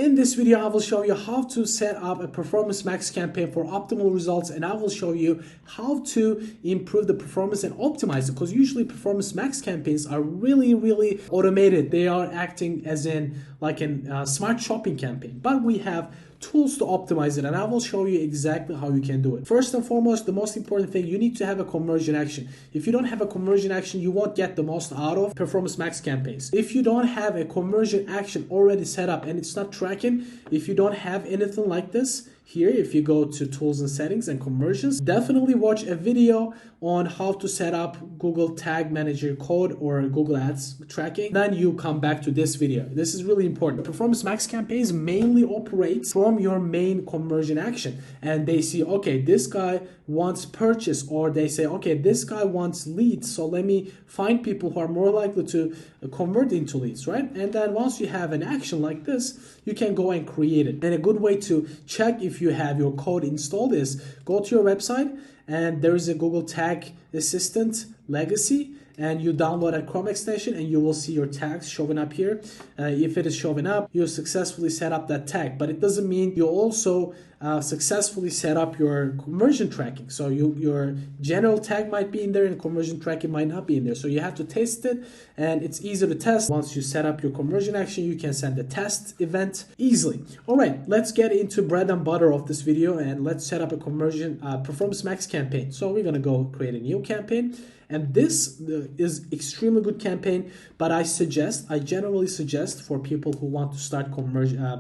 In this video, I will show you how to set up a Performance Max campaign for optimal results, and I will show you how to improve the performance and optimize it, because usually Performance Max campaigns are really automated. They are acting as in like a smart shopping campaign, but we have tools to optimize it, and I will show you exactly how you can do it. First and foremost, the most important thing, you need to have a conversion action. If you don't have a conversion action, you won't get the most out of Performance Max campaigns. If you don't have a conversion action already set up and it's not tracking, if you don't have anything like this, here, if you go to tools and settings and conversions, definitely watch a video on how to set up Google Tag Manager code or Google Ads tracking. Then you come back to this video. This is really important. Performance Max campaigns mainly operate from your main conversion action, and they see, okay, this guy wants purchase, or they say, okay, this guy wants leads, so let me find people who are more likely to convert into leads, right? And then once you have an action like this, you can go and create it. And a good way to check if you have your code installed is go to your website, and there is a Google Tag Assistant Legacy, and you download a Chrome extension and you will see your tags showing up here. If it is showing up, you successfully set up that tag, but it doesn't mean you also successfully set up your conversion tracking. So your general tag might be in there and conversion tracking might not be in there. So you have to test it, and it's easy to test. Once you set up your conversion action, you can send a test event easily. All right, let's get into bread and butter of this video, and let's set up a conversion Performance Max campaign. So we're gonna go create a new campaign. And this is extremely good campaign, but I generally suggest for people who want to start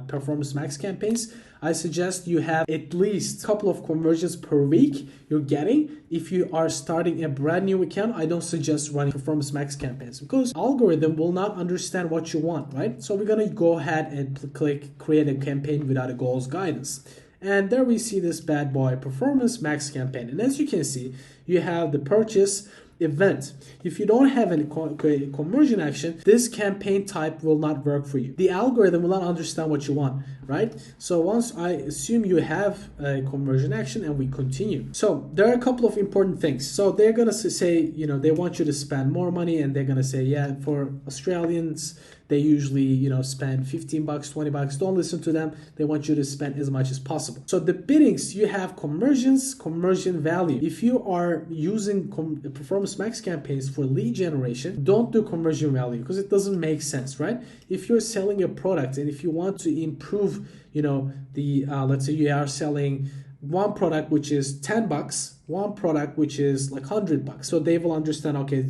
Performance Max campaigns, I suggest you have at least a couple of conversions per week you're getting. If you are starting a brand new account, I don't suggest running Performance Max campaigns because algorithm will not understand what you want, right? So we're gonna go ahead and click create a campaign without a goals guidance. And there we see this bad boy Performance Max campaign. And as you can see, you have the purchase event. If you don't have any conversion action, this campaign type will not work for you. The algorithm will not understand what you want, right? So once I assume you have a conversion action, and we continue. So there are a couple of important things. So they're gonna say, they want you to spend more money, and they're gonna say, yeah, for Australians, they usually, spend 15 bucks, 20 bucks. Don't listen to them. They want you to spend as much as possible. So the biddings, you have conversions, conversion value. If you are using Performance Max campaigns for lead generation, don't do conversion value because it doesn't make sense, right? If you're selling a product and if you want to improve, let's say you are selling one product which is 10 bucks, one product which is like 100 bucks. So they will understand, okay,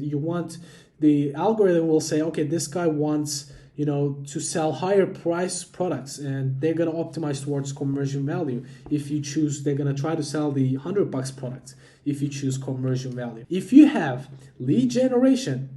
the algorithm will say, okay, this guy wants, to sell higher price products, and they're going to optimize towards conversion value. If you choose, they're going to try to sell the 100 bucks product if you choose conversion value. If you have lead generation,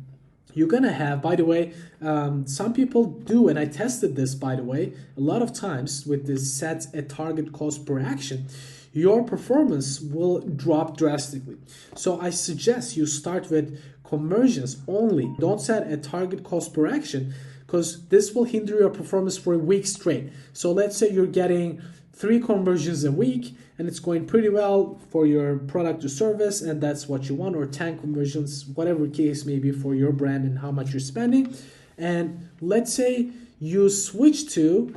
you're going to have, by the way, some people do, and I tested this, by the way, a lot of times with this set a target cost per action, your performance will drop drastically. So I suggest you start with conversions only. Don't set a target cost per action because this will hinder your performance for a week straight. So let's say you're getting 3 conversions a week and it's going pretty well for your product to service, and that's what you want, or 10 conversions, whatever case may be for your brand and how much you're spending. And let's say you switch to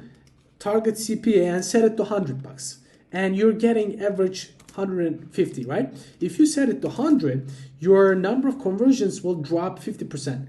target CPA and set it to 100 bucks. And you're getting average 150, right? If you set it to 100, your number of conversions will drop 50%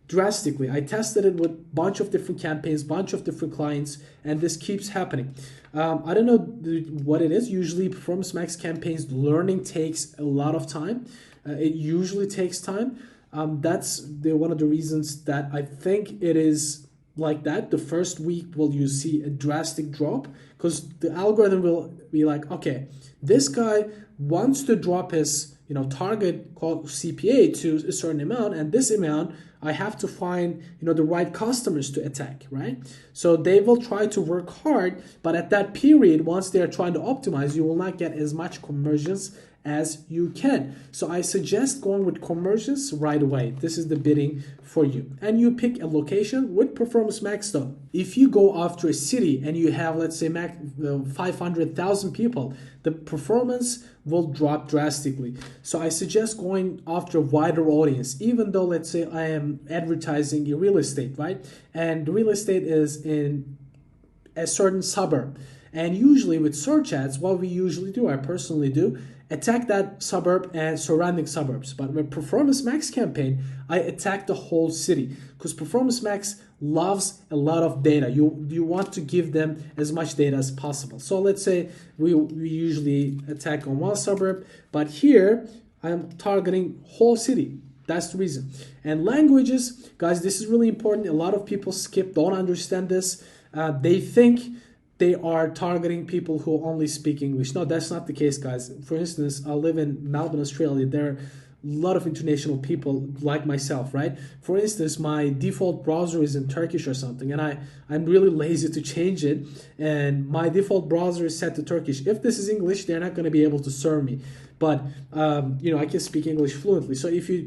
drastically. I tested it with a bunch of different campaigns, bunch of different clients, and this keeps happening. I don't know what it is. Usually Performance Max campaigns, learning takes a lot of time. It usually takes time. That's one of the reasons that I think it is like that. The first week will you see a drastic drop because the algorithm will be like, okay, this guy wants to drop his target CPA to a certain amount, and this amount I have to find the right customers to attack, right? So they will try to work hard, but at that period, once they are trying to optimize, you will not get as much conversions as you can. So I suggest going with conversions right away. This is the bidding for you. And you pick a location with Performance Max though. If you go after a city and you have, let's say, 500,000 people, the performance will drop drastically. So I suggest going after a wider audience, even though, let's say, I am advertising in real estate, right? And real estate is in a certain suburb. And usually with search ads, what we usually do, I personally do, attack that suburb and surrounding suburbs. But with Performance Max campaign, I attack the whole city because Performance Max loves a lot of data. You want to give them as much data as possible. So let's say we usually attack on one suburb, but here I'm targeting whole city. That's the reason. And languages, guys, this is really important. A lot of people don't understand this. They think they are targeting people who only speak English. No, that's not the case, guys. For instance, I live in Melbourne, Australia. There are a lot of international people like myself, right? For instance, my default browser is in Turkish or something, and I'm really lazy to change it, and my default browser is set to Turkish. If this is English, they're not going to be able to serve me. But, I can speak English fluently. So if you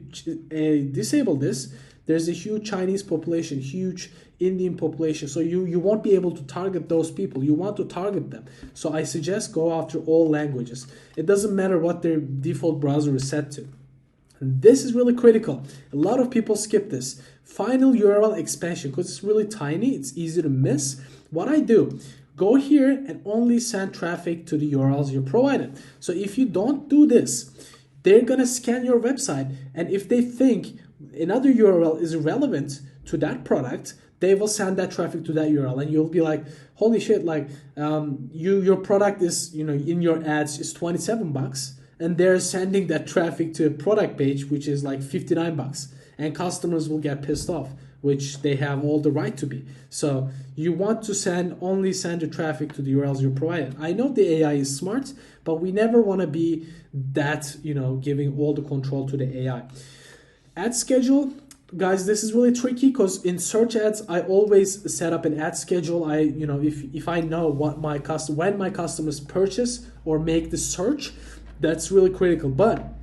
disable this, there's a huge Chinese population, huge Indian population. So you won't be able to target those people. You want to target them. So I suggest go after all languages. It doesn't matter what their default browser is set to. And this is really critical. A lot of people skip this. Final URL expansion, because it's really tiny, it's easy to miss. What I do, go here and only send traffic to the URLs you provided. So if you don't do this, they're gonna scan your website, and if they think another URL is relevant to that product, they will send that traffic to that URL, and you'll be like, holy shit, like your product is, in your ads is $27, and they're sending that traffic to a product page which is like $59, and customers will get pissed off, which they have all the right to be. So you want to only send the traffic to the URLs you provided. I know the AI is smart, but we never want to be that, giving all the control to the AI. Ad schedule, guys, this is really tricky because in search ads, I always set up an ad schedule. If I know when my customers purchase or make the search, that's really critical. But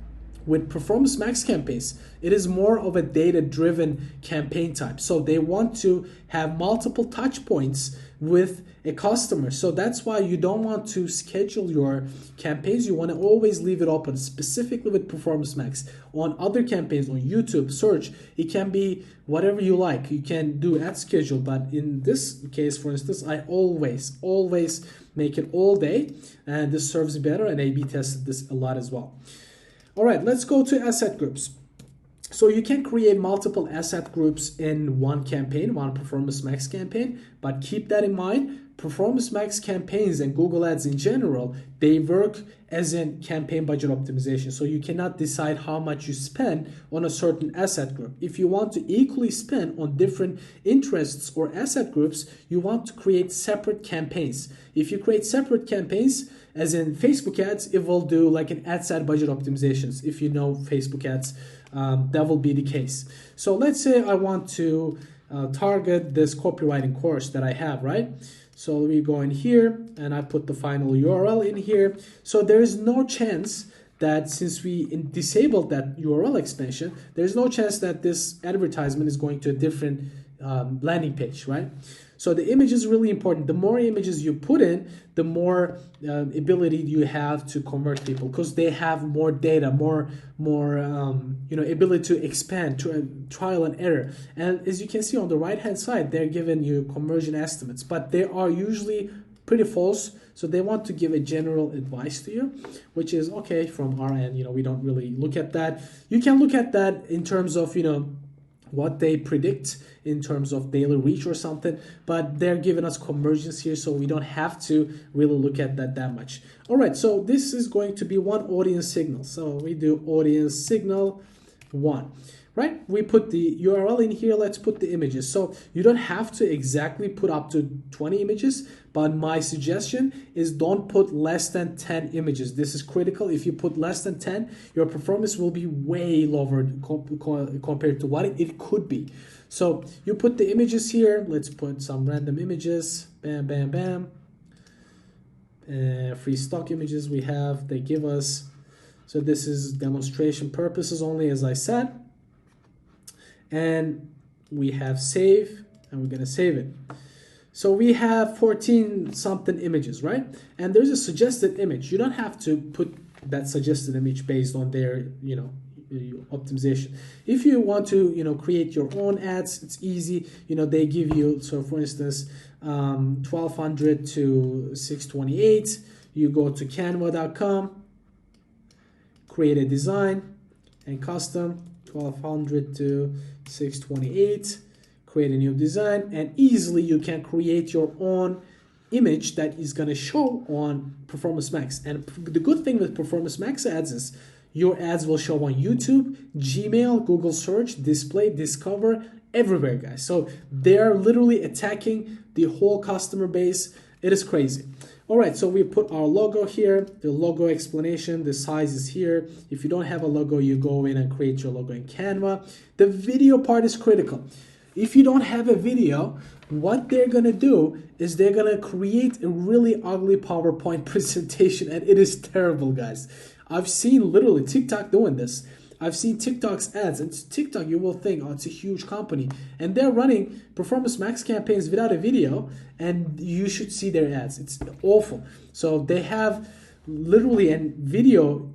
with Performance Max campaigns, it is more of a data-driven campaign type. So they want to have multiple touch points with a customer. So that's why you don't want to schedule your campaigns. You want to always leave it open, specifically with Performance Max. On other campaigns, on YouTube, search, it can be whatever you like. You can do ad schedule, but in this case, for instance, I always make it all day, and this serves better, and A/B tested this a lot as well. All right, let's go to asset groups. So you can create multiple asset groups in one campaign, one Performance Max campaign, but keep that in mind. Performance Max campaigns and Google Ads in general, they work as in campaign budget optimization. So you cannot decide how much you spend on a certain asset group. If you want to equally spend on different interests or asset groups, you want to create separate campaigns. If you create separate campaigns, as in Facebook ads, it will do like an ad set budget optimizations. If you know Facebook ads, that will be the case. So let's say I want to target this copywriting course that I have, right? So we go in here and I put the final URL in here. So there is no chance that since we disabled that URL expansion, there's no chance that this advertisement is going to a different landing page, right? So the image is really important. The more images you put in, the more ability you have to convert people, because they have more data, more ability to expand, to trial and error. And as you can see on the right hand side, they're giving you conversion estimates, but they are usually pretty false. So they want to give a general advice to you, which is okay from our end. We don't really look at that. You can look at that in terms of what they predict in terms of daily reach or something, but they're giving us conversions here, so we don't have to really look at that much. All right, so this is going to be one audience signal. So we do audience signal 1, right? We put the URL in here. Let's put the images. So you don't have to exactly put up to 20 images, but my suggestion is don't put less than 10 images. This is critical. If you put less than 10, your performance will be way lower compared to what it could be. So you put the images here. Let's put some random images. Bam, bam, bam. Free stock images we have. They give us. So this is demonstration purposes only, as I said. And we have save, and we're going to save it. So we have 14 something images, right? And there's a suggested image. You don't have to put that suggested image based on their, optimization. If you want to, create your own ads, it's easy. They give you, so for instance, 1200 to 628. You go to canva.com, create a design and custom 1200 to 628, create a new design, and easily you can create your own image that is going to show on Performance Max. And the good thing with Performance Max ads is your ads will show on YouTube, Gmail, Google Search, Display, Discover, everywhere, guys. So they're literally attacking the whole customer base. It is crazy. All right, so we put our logo here, the logo explanation, the size is here. If you don't have a logo, you go in and create your logo in Canva. The video part is critical. If you don't have a video, what they're gonna do is they're gonna create a really ugly PowerPoint presentation, and it is terrible, guys. I've seen literally TikTok doing this. I've seen TikTok's ads, and TikTok, you will think, oh, it's a huge company, and they're running Performance Max campaigns without a video, and you should see their ads. It's awful. So they have literally a video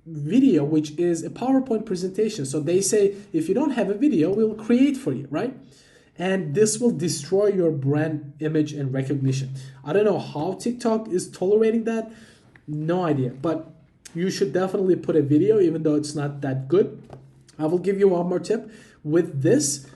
which is a PowerPoint presentation. So they say, if you don't have a video, we'll create for you, right? And this will destroy your brand image and recognition. I don't know how TikTok is tolerating that. No idea. But you should definitely put a video, even though it's not that good. I will give you one more tip. With this,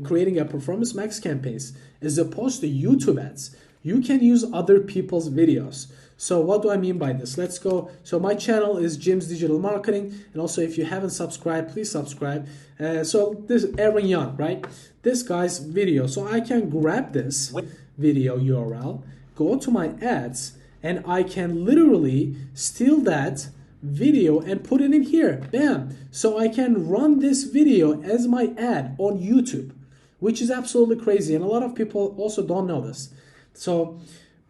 creating a Performance Max campaigns, as opposed to YouTube ads, you can use other people's videos. So what do I mean by this? Let's go. So my channel is Jim's Digital Marketing. And also, if you haven't subscribed, please subscribe. So this is Aaron Young, right? This guy's video. So I can grab this video URL, go to my ads, and I can literally steal that video and put it in here. Bam. So I can run this video as my ad on YouTube, which is absolutely crazy. And a lot of people also don't know this. So,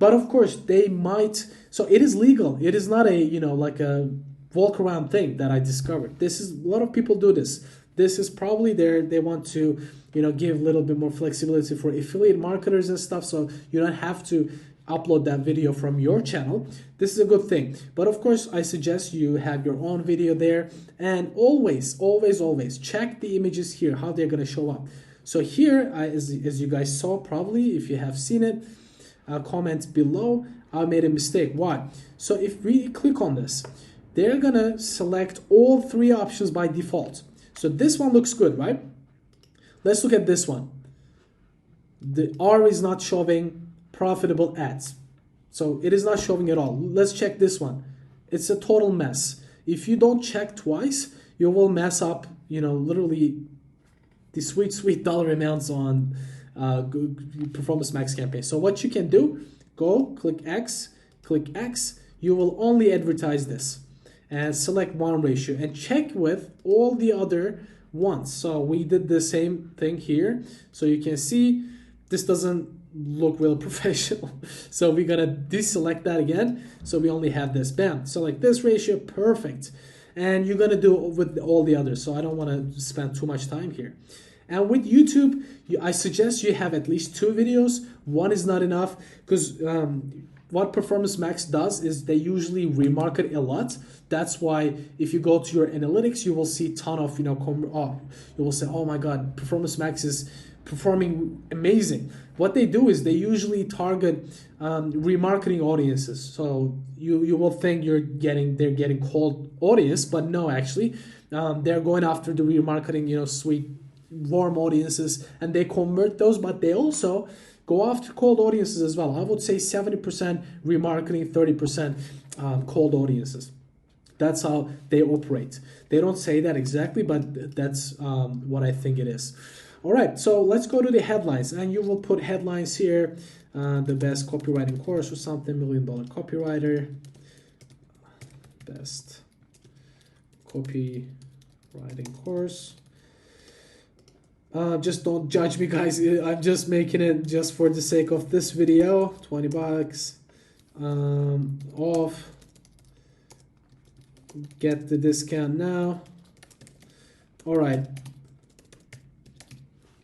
but of course they might, so it is legal. It is not a, like a walk around thing that I discovered. This is, a lot of people do this. This is probably they want to, give a little bit more flexibility for affiliate marketers and stuff. So you don't have to upload that video from your channel. This is a good thing. But of course, I suggest you have your own video there. And always check the images here, how they're going to show up. So here, as you guys saw, probably, if you have seen it, comment below. I made a mistake. Why? So if we click on this, they're going to select all three options by default. So this one looks good, right? Let's look at this one. The R is not showing profitable ads. So it is not showing at all. Let's check this one. It's a total mess. If you don't check twice, you will mess up, literally the sweet dollar amounts on Performance Max campaign. So what you can do, go click X. You will only advertise this and select one ratio and check with all the other ones. So we did the same thing here. So you can see this doesn't look real professional. So we're gonna deselect that again. So we only have this. Bam. Select this ratio. Perfect. And you're gonna do it with all the others. So I don't want to spend too much time here. And with YouTube, I suggest you have at least 2 videos. One is not enough because what Performance Max does is they usually remarket a lot. That's why if you go to your analytics, you will see a ton of, you will say, oh my God, Performance Max is performing amazing. What they do is they usually target remarketing audiences. So you will think they're getting cold audience, but no, actually, they're going after the remarketing, sweet, warm audiences, and they convert those, but they also go after cold audiences as well. I would say 70% remarketing, 30% cold audiences. That's how they operate. They don't say that exactly, but that's what I think it is. All right, so let's go to the headlines, and you will put headlines here. The best copywriting course or something, $1 million copywriter, best copywriting course. Just don't judge me, guys. I'm just making it just for the sake of this video. $20 off. Get the discount now. All right.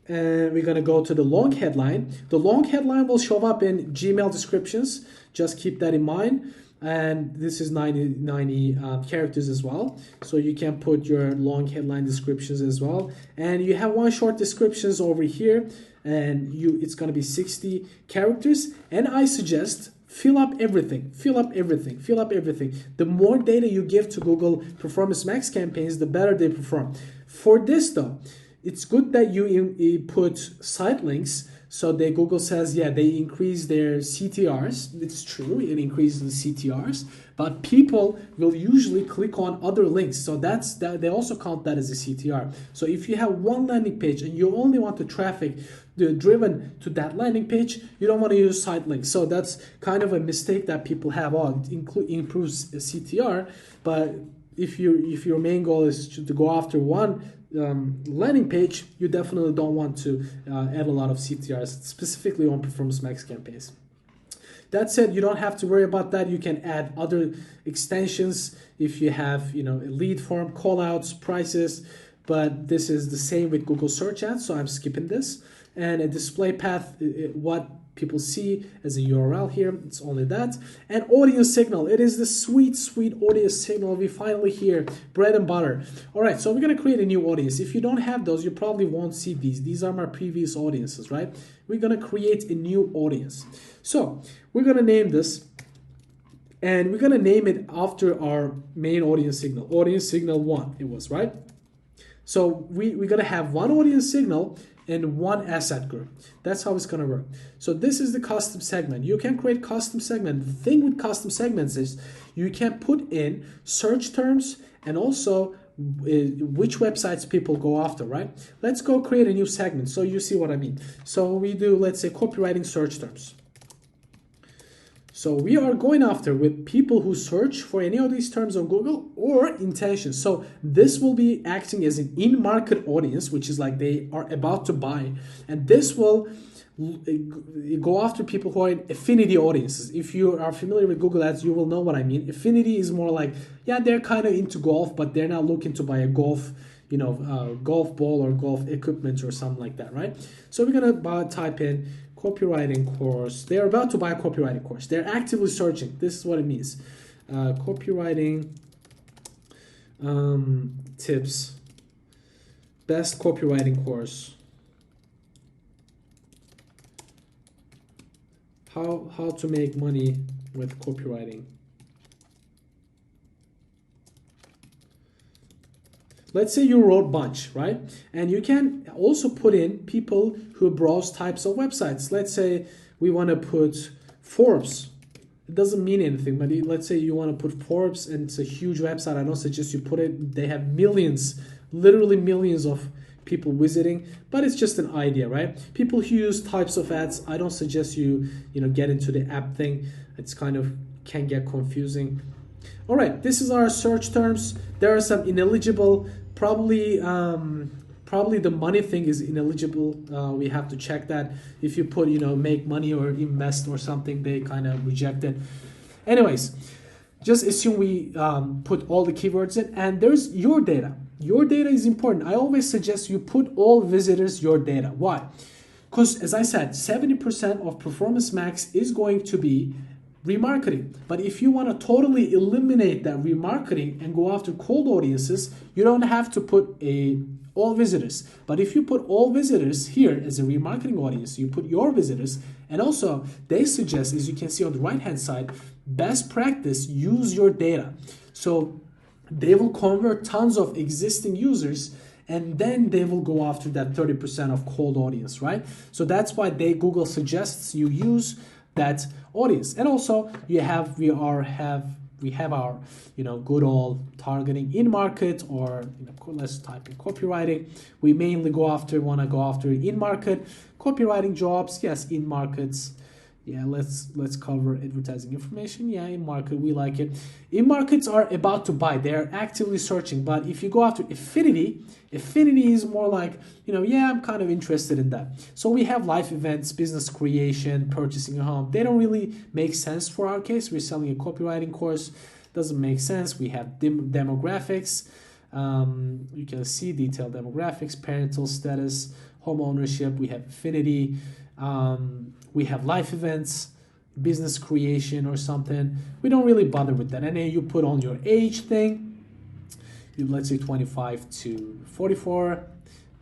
And we're going to go to the long headline. The long headline will show up in Gmail descriptions. Just keep that in mind. And this is 90 characters as well. So you can put your long headline descriptions as well. And you have one short descriptions over here. and it's going to be 60 characters. And I suggest fill up everything, fill up everything, fill up everything. The more data you give to Google Performance Max campaigns, the better they perform. For this though, it's good that you put site links, so that Google says, yeah, they increase their CTRs. It's true, it increases the CTRs, but people will usually click on other links. So they also count that as a CTR. So if you have one landing page and you only want the traffic driven to that landing page, you don't want to use site links. So that's kind of a mistake that people have. Oh, it improves CTR, but if your main goal is to go after one landing page, you definitely don't want to add a lot of CTRs, specifically on Performance Max campaigns. That said, you don't have to worry about that. You can add other extensions if you have, a lead form, callouts, prices, but this is the same with Google Search Ads, so I'm skipping this. And a display path, what people see as a URL here, it's only that. And audience signal, it is the sweet audience signal we finally hear, bread and butter. All right, so we're gonna create a new audience. If you don't have those, you probably won't see these. These are my previous audiences, right? We're gonna create a new audience. So we're gonna name this, and we're gonna name it after our main audience signal 1, it was, right? So we're gonna have one audience signal and one asset group. That's how it's gonna work. So this is the custom segment. You can create custom segment. The thing with custom segments is you can put in search terms and also which websites people go after, right? Let's go create a new segment so you see what I mean. So we do, let's say, copywriting search terms. So we are going after with people who search for any of these terms on Google or intentions. So this will be acting as an in-market audience, which is like they are about to buy. And this will go after people who are in affinity audiences. If you are familiar with Google Ads, you will know what I mean. Affinity is more like, yeah, they're kind of into golf, but they're not looking to buy a golf ball or golf equipment or something like that, right? So we're gonna type in copywriting course. They're about to buy a copywriting course. They're actively searching. This is what it means. Copywriting tips. Best copywriting course. How to make money with copywriting. Let's say you wrote a bunch, right? And you can also put in people who browse types of websites. Let's say we want to put Forbes. It doesn't mean anything, but let's say you want to put Forbes and it's a huge website. I don't suggest you put it. They have millions, literally millions of people visiting, but it's just an idea, right? People who use types of ads, I don't suggest you get into the app thing. It's kind of can get confusing. All right, this is our search terms. There are some ineligible. Probably the money thing is ineligible. We have to check that. If you put, make money or invest or something, they kind of reject it. Anyways, just assume we put all the keywords in, and there's your data. Your data is important. I always suggest you put all visitors your data. Why? Because as I said, 70% of Performance Max is going to be remarketing. But if you want to totally eliminate that remarketing and go after cold audiences, you don't have to put all visitors. But if you put all visitors here as a remarketing audience, you put your visitors, and also they suggest, as you can see on the right hand side, best practice, use your data. So they will convert tons of existing users, and then they will go after that 30% of cold audience, right? So that's why Google suggests you use that audience. And also we have our good old targeting in market, or let's type in copywriting. We mainly want to go after in market copywriting jobs. Yes, in markets. Yeah, let's cover advertising information. Yeah, in market, we like it. In markets are about to buy. They're actively searching. But if you go after affinity is more like, yeah, I'm kind of interested in that. So we have live events, business creation, purchasing a home. They don't really make sense for our case. We're selling a copywriting course. Doesn't make sense. We have demographics. You can see detailed demographics, parental status, home ownership. We have affinity. We have life events, business creation or something. We don't really bother with that. And then you put on your age thing. Let's say 25 to 44.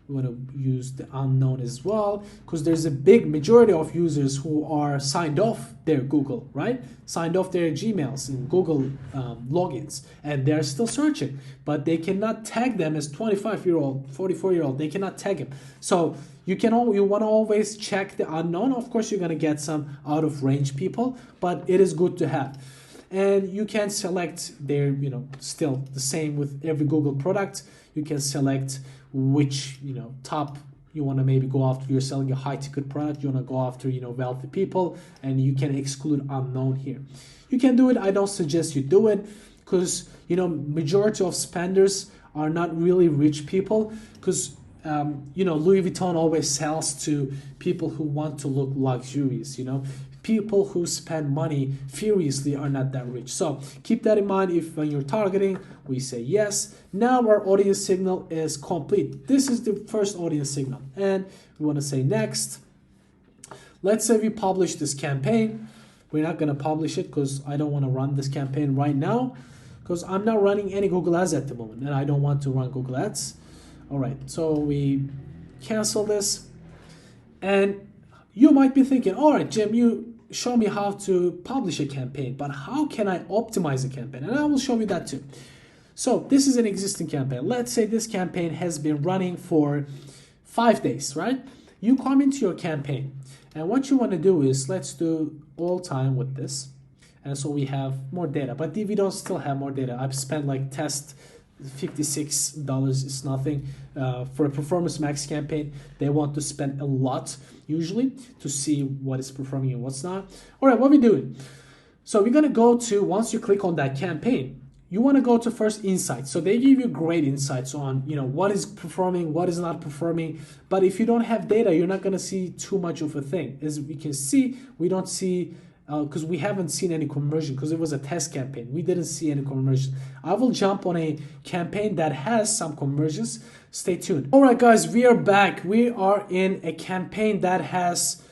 We want to use the unknown as well, because there's a big majority of users who are signed off their Google, right? Signed off their Gmails and Google logins, and they're still searching, but they cannot tag them as 25-year-old, 44-year-old. They cannot tag him. So you want to always check the unknown. Of course, you're going to get some out of range people, but it is good to have. And you can select their, still the same with every Google product. You can select which, top you want to maybe go after. You're selling a high ticket product, you want to go after, wealthy people, and you can exclude unknown here. You can do it. I don't suggest you do it, because, majority of spenders are not really rich people, because Louis Vuitton always sells to people who want to look luxurious. People who spend money furiously are not that rich. So keep that in mind. If when you're targeting, we say yes. Now our audience signal is complete. This is the first audience signal, and we want to say next. Let's say we publish this campaign. We're not going to publish it because I don't want to run this campaign right now, because I'm not running any Google Ads at the moment, and I don't want to run Google Ads. All right, so we cancel this, and you might be thinking, all right, Jim, you show me how to publish a campaign, but how can I optimize a campaign? And I will show you that too. So this is an existing campaign. Let's say this campaign has been running for 5 days, right? You come into your campaign, and what you want to do is, let's do all time with this. And so we have more data, but we don't still have more data. I've spent like test $56 is nothing. For a Performance Max campaign, they want to spend a lot usually to see what is performing and what's not. All right, what are we doing? So we're gonna go to, once you click on that campaign, you want to go to first insights. So they give you great insights on what is performing, what is not performing. But if you don't have data, you're not going to see too much of a thing. As we can see, we don't see, because we haven't seen any conversion, because it was a test campaign. We didn't see any conversion. I will jump on a campaign that has some conversions. Stay tuned. All right, guys, we are back. We are in a campaign that has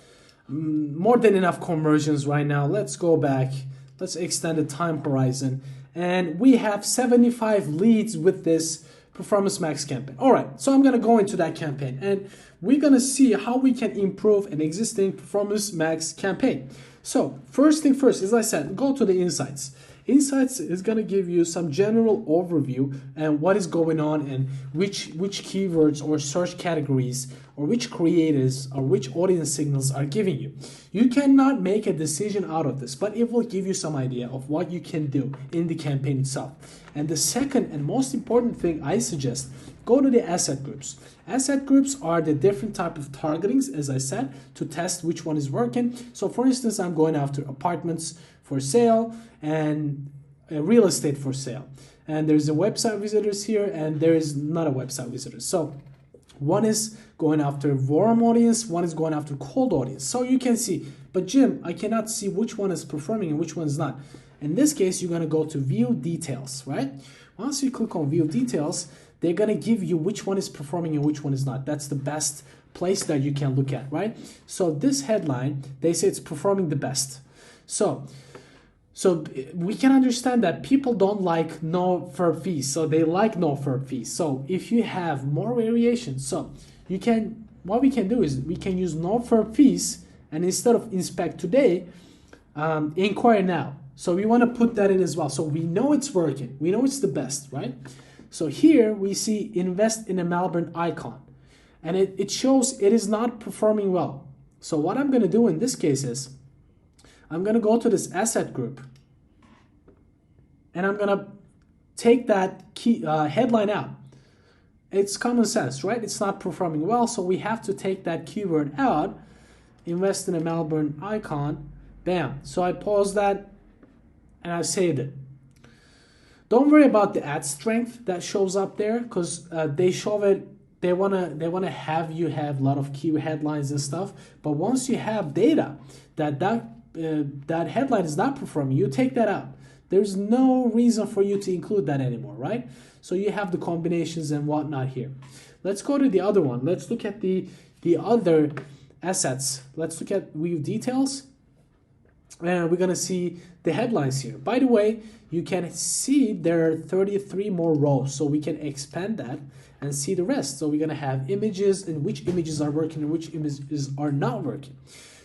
more than enough conversions right now. Let's go back. Let's extend the time horizon. And we have 75 leads with this Performance Max campaign. All right, so I'm going to go into that campaign, and we're going to see how we can improve an existing Performance Max campaign. So first thing first, as I said, go to the insights. Insights is going to give you some general overview and what is going on, and which keywords or search categories or which creators or which audience signals are giving you. You cannot make a decision out of this, but it will give you some idea of what you can do in the campaign itself. And the second and most important thing I suggest, go to the asset groups. Asset groups are the different type of targetings, as I said, to test which one is working. So for instance, I'm going after apartments for sale and real estate for sale. And there's a website visitors here, and there is not a website visitors. So one is going after warm audience, one is going after cold audience. So you can see, but Jim, I cannot see which one is performing and which one is not. In this case, you're going to go to view details, right? Once you click on view details, they're going to give you which one is performing and which one is not. That's the best place that you can look at, right? So this headline, they say it's performing the best. So we can understand that people don't like no fur fees, so they like no fur fees. So if you have more variations, so you can, what we can do is we can use no fur fees, and instead of inspect today, inquire now. So we want to put that in as well. So we know it's working. We know it's the best, right? So here we see invest in a Melbourne icon, and it shows it is not performing well. So what I'm going to do in this case is I'm going to go to this asset group, and I'm going to take that key headline out. It's common sense, right? It's not performing well, so we have to take that keyword out. Invest in a Melbourne icon. Bam. So I pause that and I saved it. Don't worry about the ad strength that shows up there, because they show it. They wanna have you have a lot of key headlines and stuff. But once you have data that headline is not performing, you take that out. There's no reason for you to include that anymore, right? So you have the combinations and whatnot here. Let's go to the other one. Let's look at the other assets. Let's look at view details. and we're gonna see the headlines here. By the way, you can see there are 33 more rows, so we can expand that and see the rest. So we're gonna have images and which images are working and which images are not working.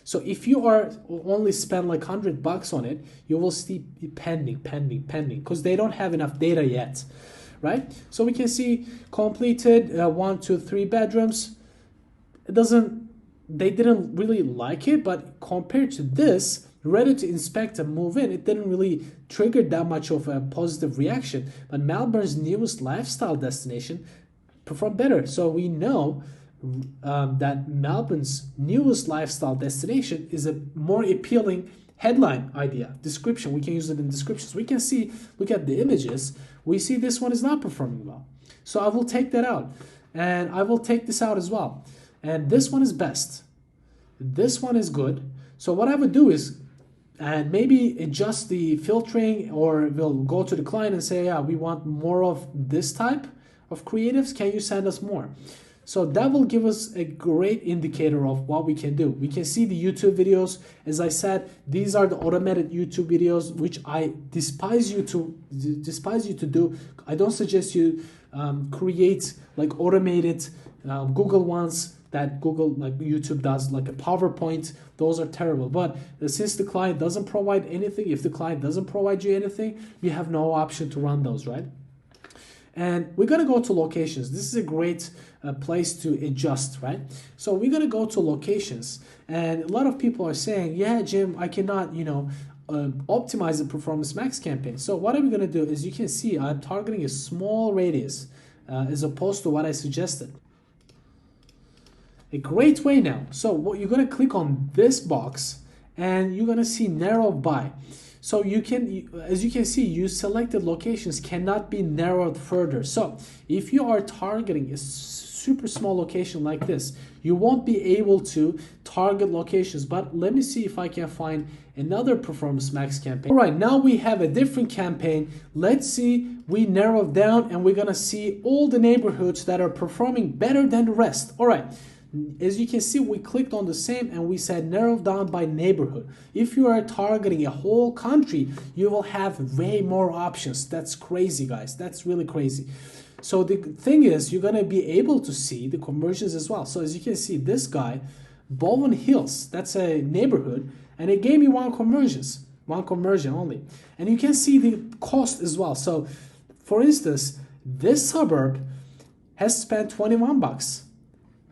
So if you are only spend like $100 on it, you will see pending, because they don't have enough data yet, right? So we can see completed 1, 2, 3 bedrooms. They didn't really like it, but compared to this, ready to inspect and move in, it didn't really trigger that much of a positive reaction. But Melbourne's newest lifestyle destination performed better. So we know that Melbourne's newest lifestyle destination is a more appealing headline idea, description. We can use it in descriptions. We can see, look at the images. We see this one is not performing well. So I will take that out. And I will take this out as well. And this one is best. This one is good. So what I would do is, and maybe adjust the filtering, or we'll go to the client and say, yeah, we want more of this type of creatives. Can you send us more? So that will give us a great indicator of what we can do. We can see the YouTube videos. As I said, these are the automated YouTube videos, which I despise you to do. I don't suggest you create like automated Google ones that Google, like YouTube does, like a PowerPoint. Those are terrible. But since the client doesn't provide anything, if the client doesn't provide you anything, you have no option to run those, right? And we're going to go to locations. This is a great place to adjust, right? So we're going to go to locations. And a lot of people are saying, yeah, Jim, I cannot, optimize the Performance Max campaign. So what are we going to do? As you can see, I'm targeting a small radius as opposed to what I suggested. A great way now. So what you're going to click on this box and you're going to see narrow by. So you can, as you can see, you selected locations cannot be narrowed further. So if you are targeting a super small location like this, you won't be able to target locations. But let me see if I can find another Performance Max campaign. All right, now we have a different campaign. Let's see, we narrow down and we're gonna see all the neighborhoods that are performing better than the rest. All right. As you can see, we clicked on the same and we said narrow down by neighborhood. If you are targeting a whole country, you will have way more options. That's crazy, guys. That's really crazy. So the thing is, you're going to be able to see the conversions as well. So as you can see, this guy, Bowen Hills, that's a neighborhood, and it gave me one conversion only. And you can see the cost as well. So for instance, this suburb has spent $21.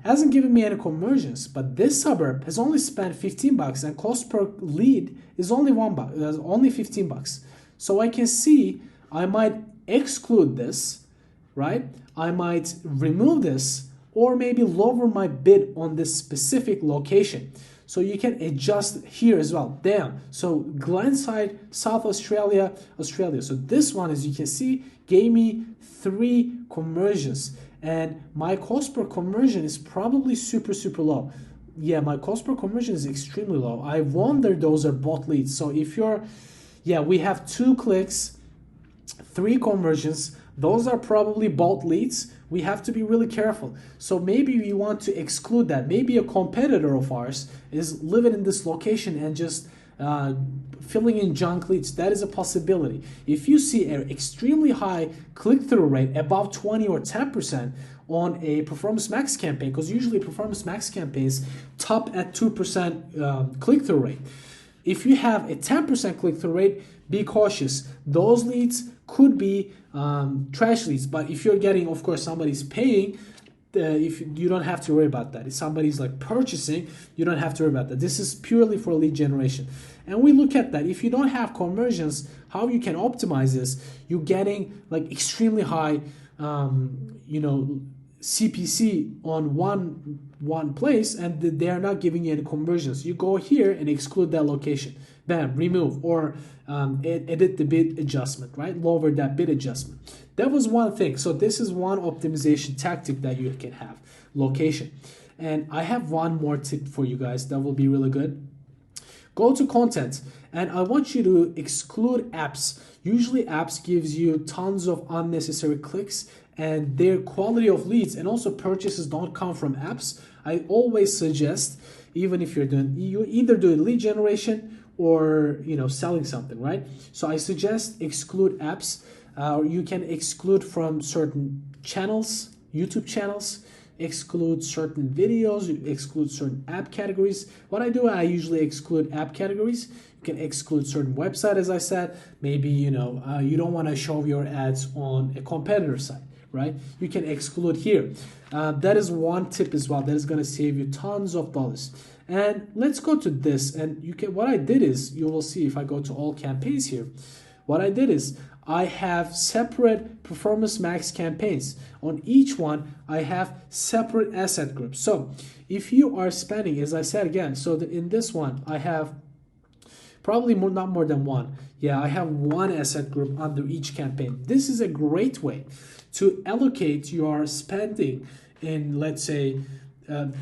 Hasn't given me any conversions, but this suburb has only spent $15 and cost per lead is only $1, only $15. So I can see I might exclude this, right? I might remove this or maybe lower my bid on this specific location. So you can adjust here as well. Damn. So Glenside, South Australia, Australia. So this one, as you can see, gave me 3 conversions. And my cost per conversion is probably super low. Yeah, my cost per conversion is extremely low. I wonder those are bot leads. So if you're, yeah, we have 2 clicks, 3 conversions. Those are probably bot leads. We have to be really careful. So maybe we want to exclude that. Maybe a competitor of ours is living in this location and just filling in junk leads. That is a possibility. If you see an extremely high click-through rate, above 20 or 10% on a Performance Max campaign, because usually Performance Max campaigns top at 2% click-through rate. If you have a 10% click-through rate, be cautious. Those leads could be trash leads, but if you're getting, of course, somebody's paying, if you don't have to worry about that. If somebody's like purchasing, you don't have to worry about that. This is purely for lead generation. And we look at that. If you don't have conversions, how you can optimize this, you're getting like extremely high, CPC on one place, and they are not giving you any conversions. You go here and exclude that location. Bam, remove, or edit the bid adjustment, right? Lower that bid adjustment. That was one thing. So this is one optimization tactic that you can have, location. And I have one more tip for you guys that will be really good. Go to content, and I want you to exclude apps. Usually apps gives you tons of unnecessary clicks, and their quality of leads and also purchases don't come from apps. I always suggest, even if you're either doing lead generation or selling something, right? So I suggest exclude apps. You can exclude from certain channels, YouTube channels, exclude certain videos, exclude certain app categories. What I do, I usually exclude app categories. You can exclude certain website, as I said. Maybe you don't want to show your ads on a competitor site, right? You can exclude here. That is one tip as well. That is going to save you tons of dollars. And let's go to this. And what I did is, you will see if I go to all campaigns here, what I did is I have separate Performance Max campaigns. On each one, I have separate asset groups. So if you are spending, as I said again, so in this one, I have probably not more than one. Yeah, I have one asset group under each campaign. This is a great way to allocate your spending in, let's say,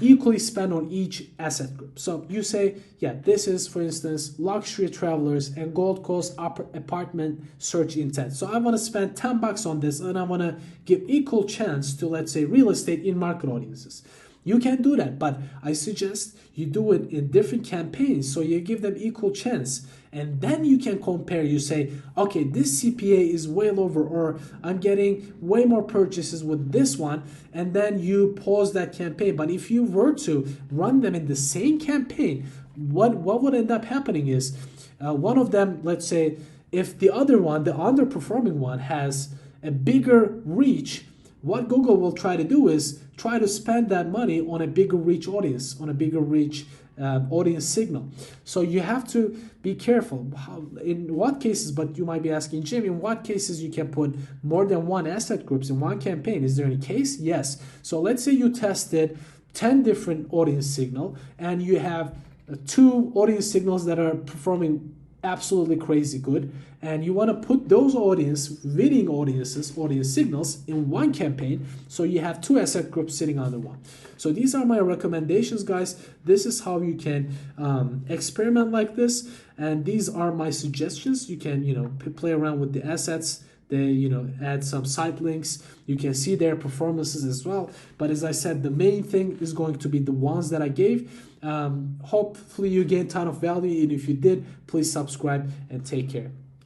equally spend on each asset group. So you say, yeah, this is, for instance, luxury travelers and Gold Coast apartment search intent. So I want to spend $10 on this, and I want to give equal chance to, let's say, real estate in market audiences. You can do that, but I suggest you do it in different campaigns so you give them equal chance. And then you can compare. You say, okay, this CPA is way lower, or I'm getting way more purchases with this one, and then you pause that campaign. But if you were to run them in the same campaign, what would end up happening is one of them, let's say, if the other one, the underperforming one, has a bigger reach, what Google will try to do is try to spend that money on a bigger reach audience, on a bigger reach audience signal. So you have to be careful in what cases, but you might be asking, Jim, in what cases you can put more than one asset groups in one campaign? Is there any case? Yes. So let's say you tested 10 different audience signal and you have 2 audience signals that are performing absolutely crazy good, and you want to put those winning audience signals in one campaign, so you have 2 asset groups sitting under one. So these are my recommendations, guys. This is how you can experiment like this, and these are my suggestions. You can play around with the assets. They add some site links. You can see their performances as well. But as I said, the main thing is going to be the ones that I gave. Hopefully you gained a ton of value, and if you did, please subscribe and take care.